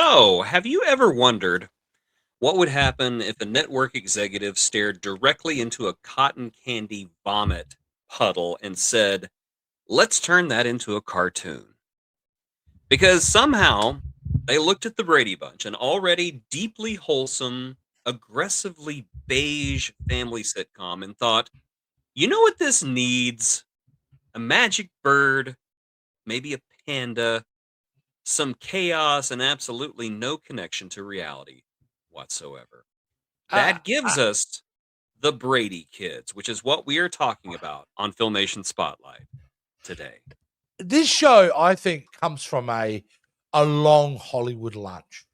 So, have you ever wondered what would happen if a network executive stared directly into a cotton candy vomit puddle and said, let's turn that into a cartoon? Because somehow they looked at the Brady Bunch, an already deeply wholesome, aggressively beige family sitcom, and thought, you know what this needs? A magic bird, maybe a panda, some chaos, and absolutely no connection to reality whatsoever. Uh, That gives us the Brady Kids, which is what we are talking about on Filmation Spotlight today. this show, I think, comes from a long Hollywood lunch.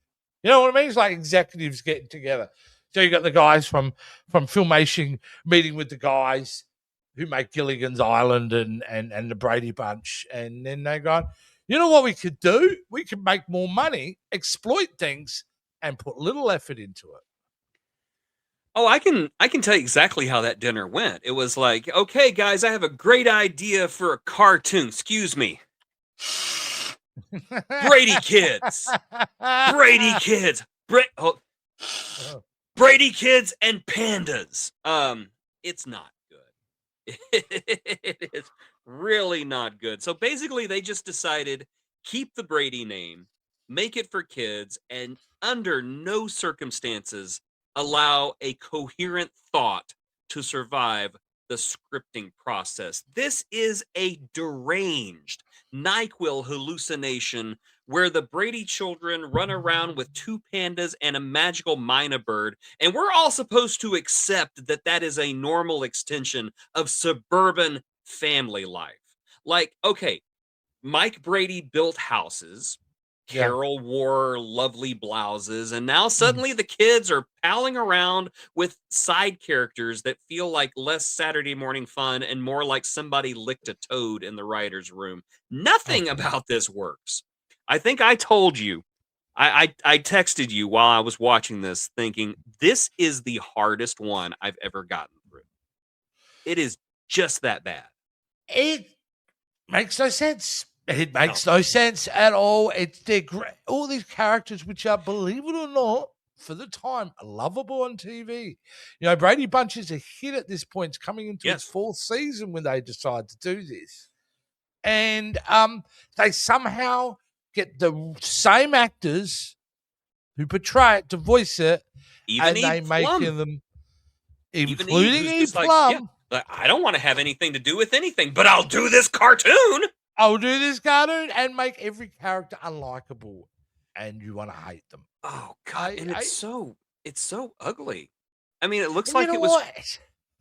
You know what I mean? It's like executives getting together. So you got the guys from Filmation meeting with the guys who make Gilligan's Island and the Brady Bunch, and then they go, you know what we could do? We could make more money, exploit things, and put little effort into it. Oh, I can tell you exactly how that dinner went. It was like, okay, guys, I have a great idea for a cartoon. Excuse me, Brady Kids, Brady Kids, Brady Kids, and pandas. It's not good. It is really not good. So basically, they just decided keep the Brady name, make it for kids, and under no circumstances allow a coherent thought to survive the scripting process. This is a deranged NyQuil hallucination where the Brady children run around with two pandas and a magical mina bird, and we're all supposed to accept that that is a normal extension of suburban family life. Like, okay, Mike Brady built houses. Yeah. Carol wore lovely blouses, and now Mm. suddenly the kids are palling around with side characters that feel like less Saturday morning fun and more like somebody licked a toad in the writer's room. Nothing Okay. about this works. I think I told you. I texted you while I was watching this, thinking this is the hardest one I've ever gotten through. It is just that bad. It makes no sense. It No. makes no sense at all. It's all these characters, which are, believe it or not, for the time, lovable on TV. You know, Brady Bunch is a hit at this point. It's coming into its Yes. fourth season when they decide to do this, and they somehow get the same actors who portray it to voice it, Even and Eve they make Plum. them, Even Eve, including who's Eve just like, yeah, Plum. like, I don't want to have anything to do with anything, but I'll do this cartoon. I'll do this cartoon and make every character unlikable, and you want to hate them. Oh God, I, and I, it's so ugly. I mean, it looks and you like know it was what?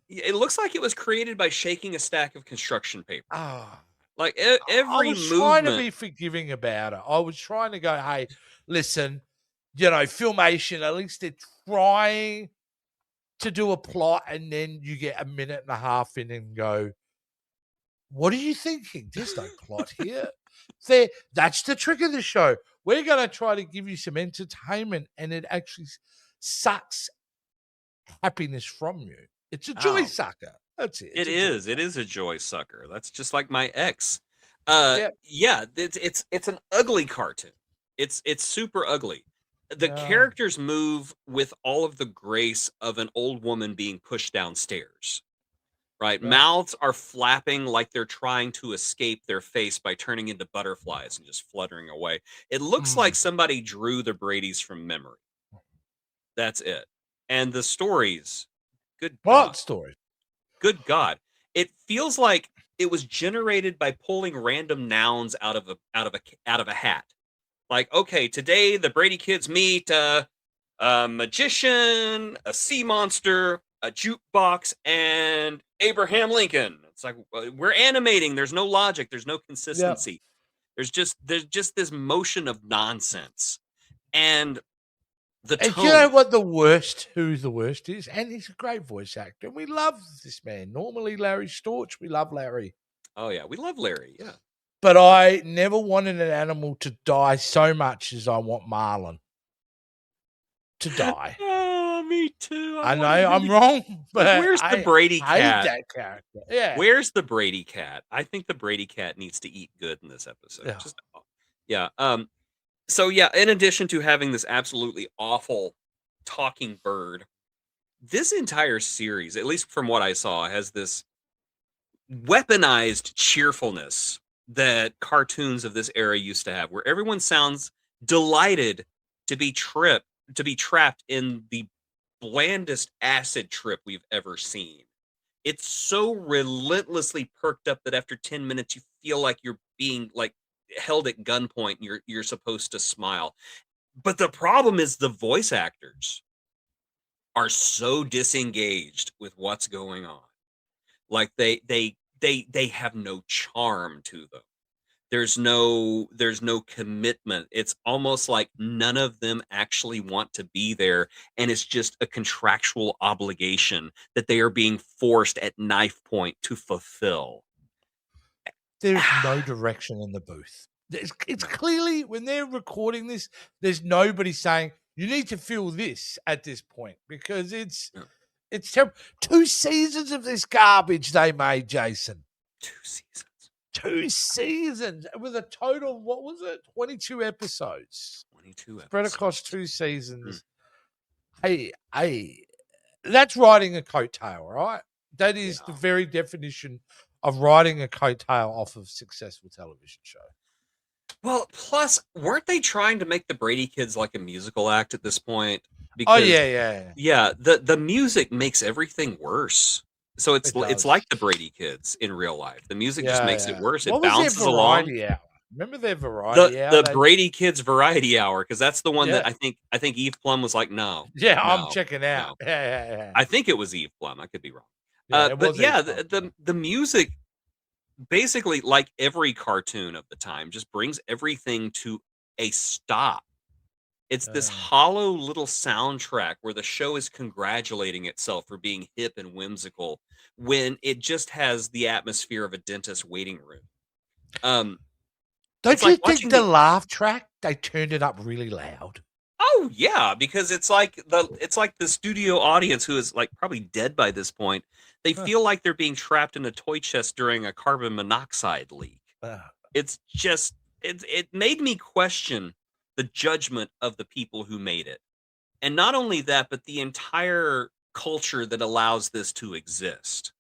it looks like it was created by shaking a stack of construction paper. Ah, Like I every was trying to movement. be forgiving about it. I was trying to go, hey, listen, Filmation, at least they're trying to do a plot, and then you get a minute and a half in and go, what are you thinking? There's no plot here. That's the trick of the show. We're going to try to give you some entertainment, and it actually sucks happiness from you. It's a joy Oh, sucker. That's it. it It's a joy is. It sucker. is a joy sucker. That's just like my ex. Yeah. Yeah, it's an ugly cartoon. It's super ugly. The Yeah. characters move with all of the grace of an old woman being pushed downstairs. Right? Yeah. Mouths are flapping like they're trying to escape their face by turning into butterflies and just fluttering away. It looks Mm. like somebody drew the Brady's from memory. That's it. And the stories, good God. What story? Good God. It feels like it was generated by pulling random nouns out of a hat. Like, okay, today the Brady kids meet a magician, a sea monster, a jukebox, and Abraham Lincoln. It's like we're animating. There's no logic. There's no Yeah. consistency. There's just this motion of nonsense, and the And you know tone. what who the worst is? And he's a great voice actor. And we love this man. Normally Larry Storch, we love Larry. Oh yeah, we love Larry. Yeah. But I never wanted an animal to die so much as I want Marlon to die. Oh, me too. I I know wanted him I'm to. wrong, Like, but where's the I Brady hate cat? that character. Yeah. Where's the Brady cat? I think the Brady cat needs to eat good in this episode. Yeah. Just yeah. So yeah, in addition to having this absolutely awful talking bird, this entire series, at least from what I saw, has this weaponized cheerfulness that cartoons of this era used to have, where everyone sounds delighted to be tripped to be trapped in the blandest acid trip we've ever seen. It's so relentlessly perked up that after 10 minutes you feel like you're being like held at gunpoint and you're supposed to smile. But the problem is the voice actors are so disengaged with what's going on. Like they have no charm to them. There's no commitment. It's almost like none of them actually want to be there, and it's just a contractual obligation that they are being forced at knife point to fulfill. There's no direction in the booth. It's No, clearly when they're recording this, there's nobody saying you need to feel this at this point because no. it's terrible. 2 seasons of this garbage they made, Jason. 2 seasons, 2 seasons with a total, what was it? 22 episodes 22 spread across episodes. 2 Mm, seasons. Hey, that's riding a coattail, right? That is the yeah. very definition of riding a coattail off of a successful television show. Well, plus, weren't they trying to make the Brady Kids like a musical act at this point? Oh, Because yeah, yeah. yeah, the music makes everything worse. So it's It it's like does. the Brady Kids in real life. The music just Yeah, makes it yeah. worse. It What was their bounces along. variety hour? Remember their The variety hour? the They Brady Kids Variety Hour, because that's the one that Yeah. I think Eve Plum was like, "No, Yeah, I'm no, checking out. no." Yeah, yeah, yeah. I think it was Eve Plum, I could be wrong. Yeah, it But was yeah, Eve the Plum, yeah. the music basically, like every cartoon of the time, just brings everything to a stop. It's this Uh, hollow little soundtrack where the show is congratulating itself for being hip and whimsical when it just has the atmosphere of a dentist waiting room. Um, it's don't you like think watching the the laugh track, they turned it up really loud? Oh yeah, because it's like the studio audience who is like probably dead by this point. They Huh. feel like they're being trapped in a toy chest during a carbon monoxide leak. Uh, It's just it made me question the judgment of the people who made it. And not only that, but the entire culture that allows this to exist.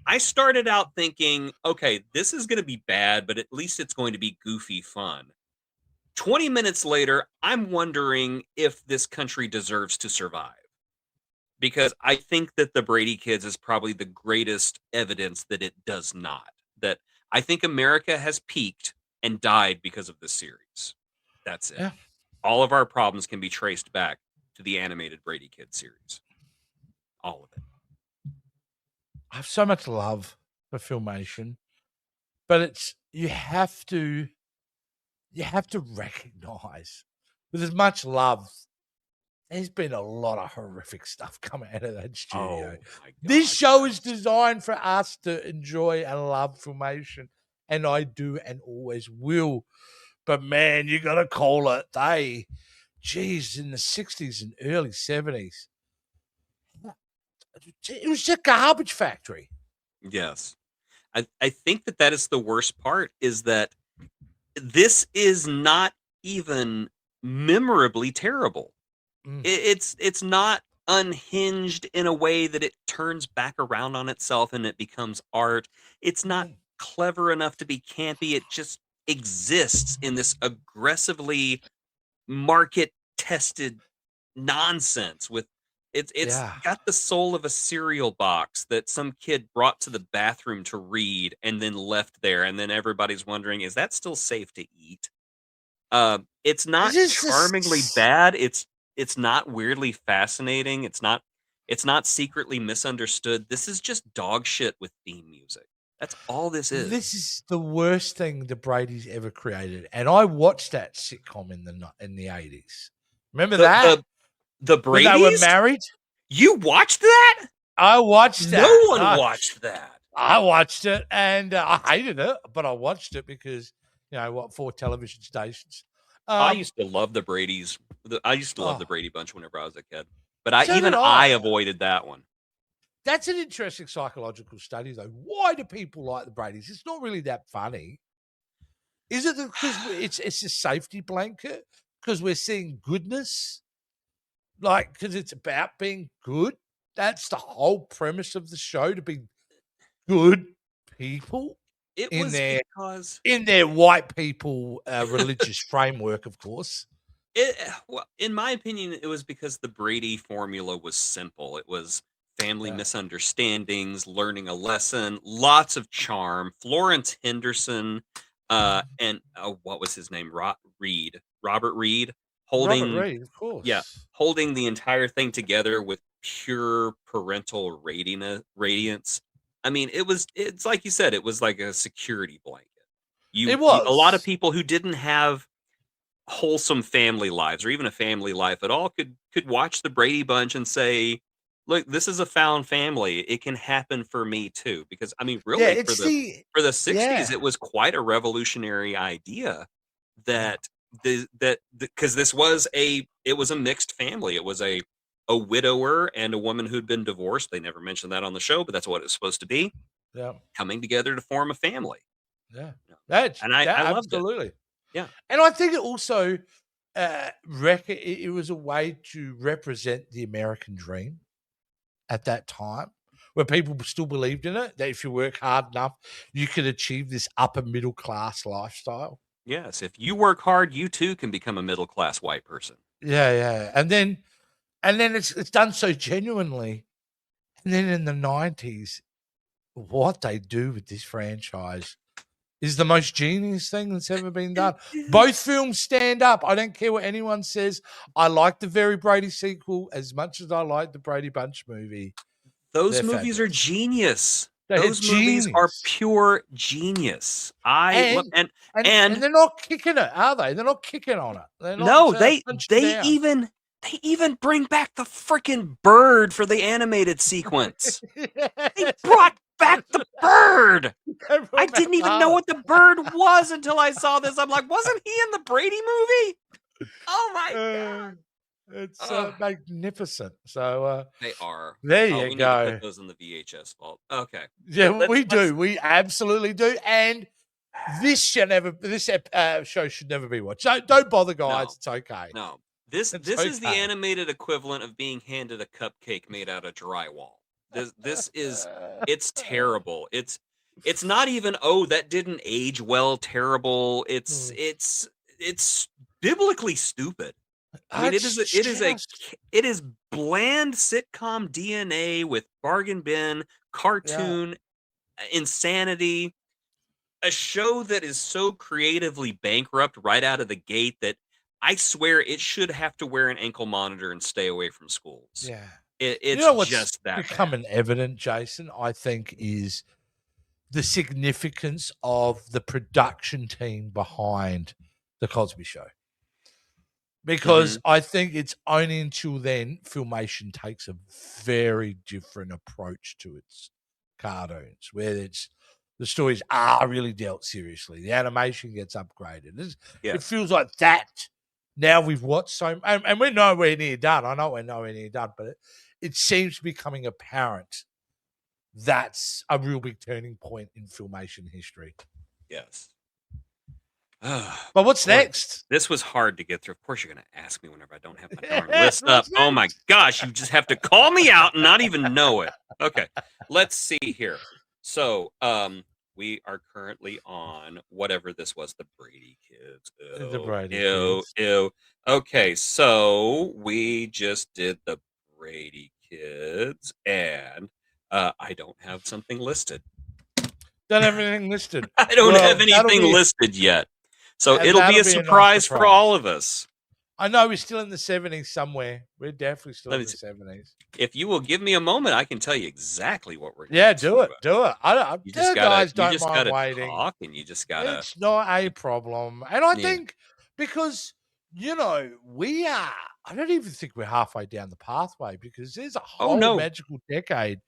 I started out thinking, okay, this is going to be bad, but at least it's going to be goofy fun. 20 minutes later, I'm wondering if this country deserves to survive because I think that the Brady Kids is probably the greatest evidence that it does not. That I think America has peaked and died because of this series. That's it. yeah. All of our problems can be traced back to the animated Brady Kids series. All of it. I have so much love for Filmation, but it's you have to recognize with as much love, there's been a lot of horrific stuff coming out of that studio. Oh my This God, show is yes. designed for us to enjoy and love Filmation, and I do and always will. But man, you got to call it. Geez, in the 60s and early 70s, it was a garbage factory. Yes. I think that is the worst part is that this is not even memorably terrible. Mm, It's not unhinged in a way that it turns back around on itself and it becomes art. It's not mm. clever enough to be campy. It just exists in this aggressively market tested nonsense with it's Yeah. got the soul of a cereal box that some kid brought to the bathroom to read and then left there and then everybody's wondering is that still safe to eat. It's This not is charmingly just bad. It's not weirdly fascinating. It's not secretly misunderstood. This is just dog shit with theme music. That's all this is. this is the worst thing the Brady's ever created. And I watched that sitcom in the 80s. Remember The that? the the When they were Brady's? married? You watched that? I watched No that. one watched that. I watched it and I hated it, but I watched it because, 4 television stations. I Um, used to love the Brady's. I used to love the oh, Brady Bunch whenever I was a kid, but I so did even I I. avoided that one. That's an interesting psychological study, though. Why do people like the Brady's? It's not really that funny. Is it because it's a safety blanket? because we're seeing goodness, like because it's about being good. That's the whole premise of the show, to be good people It in was their because white people religious framework, of course. well, in my opinion, it was because the Brady formula was simple. It was family Yeah. misunderstandings, learning a lesson, lots of charm. Florence Henderson, and what was his name? Robert Reed, Robert holding Reed, of yeah, course. holding the entire thing together with pure parental radiance. I mean, it's like you said, it was like a security blanket. It A lot of was. people who didn't have wholesome family lives or even a family life at all could watch the Brady Bunch and say, "Look, this is a found family. It can happen for me too." Because I mean, Yeah, really it's the for the 60s yeah. it was quite a revolutionary idea Yeah. that because this was a mixed family. It was a widower and a woman who'd been divorced. They never mentioned that on the show, but that's what it's supposed to be, Yeah. coming together to form a family. Yeah. Yeah. That's And that I loved it. absolutely. Yeah. And I think it also it was a way to represent the American dream at that time, where people still believed in it, that if you work hard enough, you could achieve this upper middle class lifestyle. Yes, if you work hard, you too can become a middle class white person. Yeah, yeah. And then it's done so genuinely. And then in the 90s, what they do with this franchise is the most genius thing that's ever been It done. Both is. films stand up. I don't care what anyone says. I like the Very Brady sequel as much as I like the Brady Bunch movie. Those They're movies are fabulous. genius. They're Those movies are genius. pure genius. I love And and and they're not kicking it, are they? They're not kicking on it. They're not no, punching down. they even bring back the freaking bird for the animated sequence. They Yes. brought back the bird. They I brought back didn't even know Harlan. what the bird was until I saw this. I'm like, wasn't he in the Brady movie? Oh my Uh, god. it's Oh, magnificent. So they are. there Oh, you we need to put go. those in the VHS vault. Okay. Yeah, we Let's do. We absolutely do. And this show should never be watched. Don't bother, guys. no. It's okay. No. It's This is the okay. animated equivalent of being handed a cupcake made out of drywall. This is it's terrible. It's not even, oh, that didn't age well, terrible. Mm. It's biblically stupid. I mean, It's just it is bland sitcom DNA with bargain bin, yeah, cartoon, insanity, a show that is so creatively bankrupt right out of the gate that I swear it should have to wear an ankle monitor and stay away from schools. yeah. You It's know what's just that bad. becoming evident, Jason, I think, is the significance of the production team behind the Cosby Show. Because Mhm. I think it's only until then Filmation takes a very different approach to its cartoons, where it's the stories are really dealt seriously. The animation gets upgraded. It Yes. feels like that. Now we've watched and we're nowhere near done. I know we're nowhere near done, but it seems to be becoming apparent that's a real big turning point in Filmation history. Yes. Oh, But what's boy, next? this was hard to get through. Of course, you're gonna ask me whenever I don't have my darn Yes, list up. what's Oh my next? gosh, you just have to call me out and not even know it. Okay, let's see here. So, we are currently on whatever this was, the Brady Kids. The Ew, Brady ew, Kids. ew. Okay, so we just did the Brady Kids, and I don't have something listed. Don't have anything listed. I don't have Well, anything listed yet. So it'll be that'll a be a nice surprise for surprise. all of us. I know we're still in the 70s somewhere. We're definitely still Let in me the see. 70s. If you will give me a moment, I can tell you exactly what we're Yeah, going do it. to. Do it. Guys You don't just mind gotta waiting. talk, and you just gotta. It's not a problem. And I Yeah. think because, I don't even think we're halfway down the pathway because there's a Oh whole no, magical decade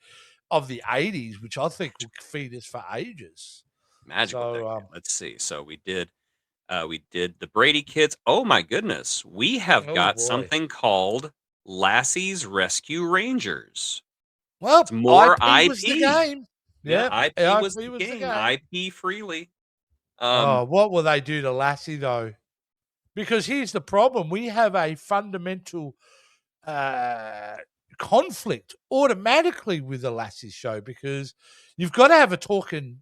of the 80s, which I think will feed us for ages. magical So, decade. Let's see. So we did the Brady Kids. Oh my goodness, we have oh got boy. something called Lassie's Rescue Rangers. It's Well, more IP was the IP. game. Yeah, Yeah, IP was IP the was the game. game. IP freely. Oh, what will they do to Lassie though? Because here's the problem: we have a fundamental conflict automatically with the Lassie show because you've got to have a talking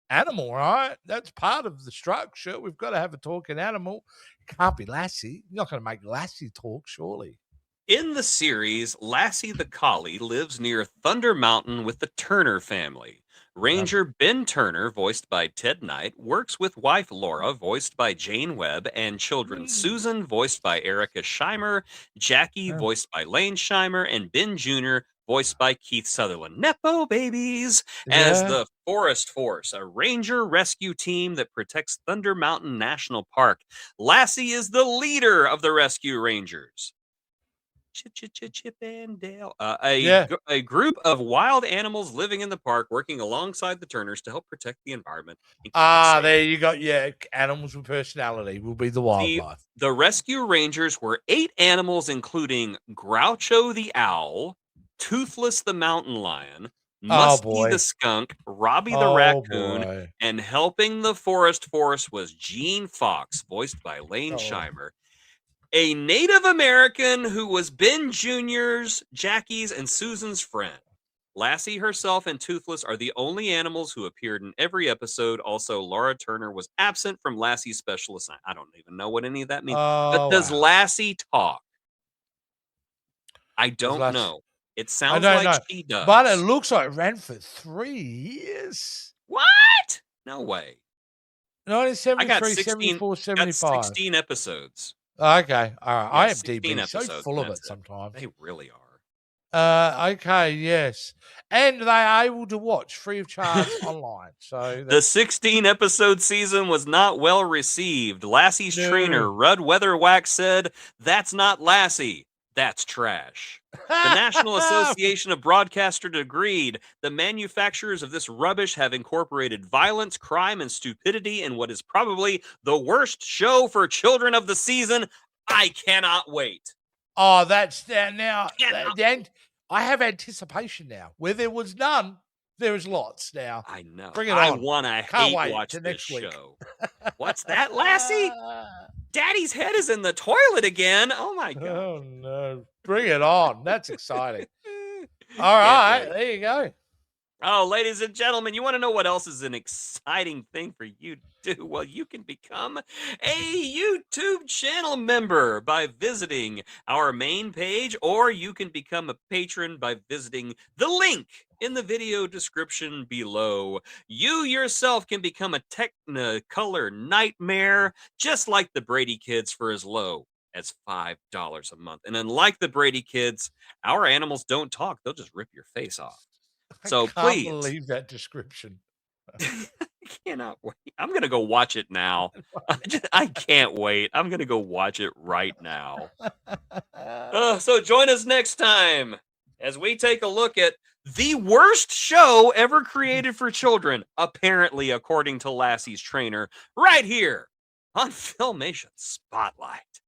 animal, right? That's part of the structure. We've got to have a talking animal. It can't be Lassie. You're not going to make Lassie talk, surely. In the series, Lassie the collie lives near Thunder Mountain with the Turner family. Ranger Ben Turner, voiced by Ted Knight, works with wife Laura, voiced by Jane Webb, and children Susan, voiced by Erica Scheimer, Jackie, voiced by Lane Scheimer, and Ben Jr., voiced by Keith Sutherland. Nepo babies! As Yeah. the Forest Force, a ranger rescue team that protects Thunder Mountain National Park. Lassie is the leader of the Rescue Rangers. Chip and Dale. A group of wild animals living in the park, working alongside the Turners to help protect the environment and keep it safe. There you go. Yeah, animals with personality will be the wildlife. The Rescue Rangers were 8 animals, including Groucho the owl, Toothless the mountain lion, Muskie the skunk, Robbie the raccoon, and helping the Forest Force was Gene Fox, voiced by Lane Scheimer. A Native American who was Ben Jr.'s, Jackie's, and Susan's friend. Lassie herself and Toothless are the only animals who appeared in every episode. Also, Laura Turner was absent from Lassie's special assignment. I don't even know what any of that means. But does Lassie talk? I don't know. It sounds like she does. But it looks like it ran for 3 years. What? No way. 1973, 74, 75. 16 episodes. Okay, all right. Yeah, IMDb is so full of it sometimes. They really are. Okay, yes. And they are able to watch free of charge online. So the 16-episode season was not well received. Lassie's trainer, Rudd Weatherwax, said, "That's not Lassie. That's trash." The National Association of Broadcasters agreed. The manufacturers of this rubbish have incorporated violence, crime, and stupidity in what is probably the worst show for children of the season. I cannot wait. Oh, that's now. Then I have anticipation now. Where there was none, there is lots now. I know. Bring it on. I want to hate watch this show. What's that, Lassie? Daddy's head is in the toilet again. Oh my God. Oh no. Bring it on. That's exciting. All right. There you go. Oh, ladies and gentlemen, you want to know what else is an exciting thing for you to do? Well, you can become a YouTube channel member by visiting our main page, or you can become a patron by visiting the link in the video description below. You yourself can become a Technicolor nightmare, just like the Brady Kids, for as low as $5 a month. And unlike the Brady Kids, our animals don't talk. They'll just rip your face off. So I can't believe that description. I cannot wait. I'm going to go watch it now. I can't wait. I'm going to go watch it right now. So join us next time as we take a look at the worst show ever created for children, apparently, according to Lassie's trainer, right here on Filmation Spotlight.